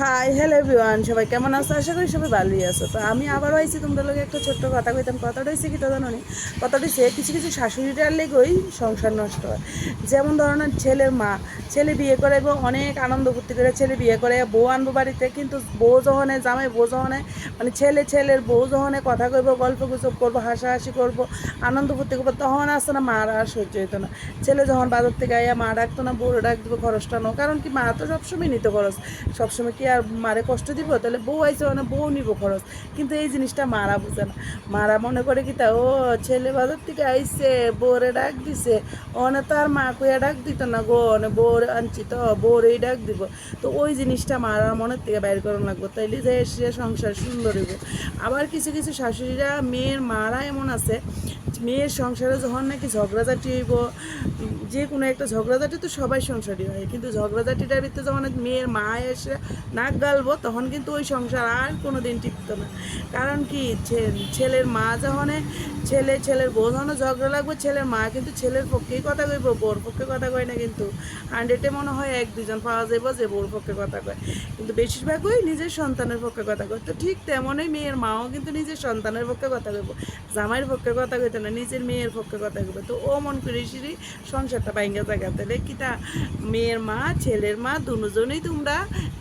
Hi hello everyone, সবাই কেমন আছো? আশা করি সবাই ভালোই আছো। তো আমি আবারও আইছি তোমরা লোক একটা ছোট্ট কথা কইতাম। কথাটা হয়েছে কি তো জানো নি? কথাটা হচ্ছে কিছু কিছু শাশুড়িটার লেগেই সংসার নষ্ট হয়। যেমন ধরনের ছেলের মা, ছেলে বিয়ে করে এবং অনেক আনন্দ ফুর্তি করে ছেলে বিয়ে করে বউ আনবো বাড়িতে, কিন্তু বউ যখনে জামাই বউ যখনে মানে ছেলের বউ যখনে কথা কইব, গল্প গুজব করবো, হাসাহাসি করবো, আনন্দ ফুর্তি করবো, তখন আসতো না মার আর সহ্য হইতো না। ছেলে যখন বাজার থেকে আইয়া মা ডাকতো না, বউরে ডাক দিব খরচটা নো, কারণ কি মা তো সবসময় নিত খরচ, সবসময় কি আর মারে কষ্ট দিব? তাহলে বউ আইসে মানে বউ নিব খরচ। কিন্তু এই জিনিসটা মারা বুঝে না। মারা মনে করে কি তা ও ছেলে বাজার থেকে আইসে বউরে ডাক দিছে, ওনে তার মা কইয়া ডাক দিত না গো, অনে বউর আনছি তো বউরেই ডাক দিব। তো ওই জিনিসটা মারা মনের থেকে বাইর করানো লাগবো, তাইলে যে সে সংসার সুন্দর হইব। আবার কিছু কিছু শাশুড়িরা মেয়ের মারা এমন আছে, মেয়ের সংসারে যখন নাকি ঝগড়াঝাটি হইব, যে কোনো একটা ঝগড়াঝাটি তো সবাই সংসারই হয়, কিন্তু ঝগড়াঝাটিটার ভিতরে যখন মেয়ের মা এসে নাক গালবো, তখন কিন্তু ওই সংসার আর কোনো দিন টিকতো না। কারণ কি ছেলের মা যখন ছেলের বউ যখন ঝগড়া লাগবে, ছেলের মা কিন্তু ছেলের পক্ষেই কথা কইব, বউর পক্ষে কথা কয় না। কিন্তু 100-এ মনে হয় 1-2 জন পাওয়া যাবে যে বউর পক্ষে কথা কয়, কিন্তু বেশিরভাগই নিজের সন্তানের পক্ষে কথা কয়। তো ঠিক তেমনই মেয়ের মাও কিন্তু নিজের সন্তানের পক্ষে কথা কইব, জামাইয়ের পক্ষে কথা কইতো না, নিজের মেয়ের পক্ষে কথা কইব। তো ও মন করে সংসারটা ভাঙ্গা জায়গা। তাহলে কিতা মেয়ের মা ছেলের মা দুজনেই তোমরা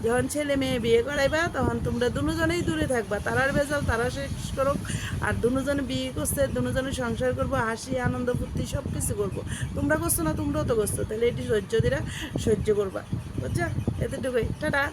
যখন ছেলে মেয়ে বিয়ে করাইবা, তখন তোমরা দুজনেই দূরে থাকবা। তারার ভেজাল তারা শেষ করুক, আর দুজনে বিয়ে করছে, দুজনে সংসার করবো, হাসি আনন্দ ফুর্তি সব কিছু করবো। তোমরা করছো না, তোমরাও তো করছো, তাহলে এটি সহ্য দিরা সহ্য করবা। বুঝছা? এতটুকুই, টাটা।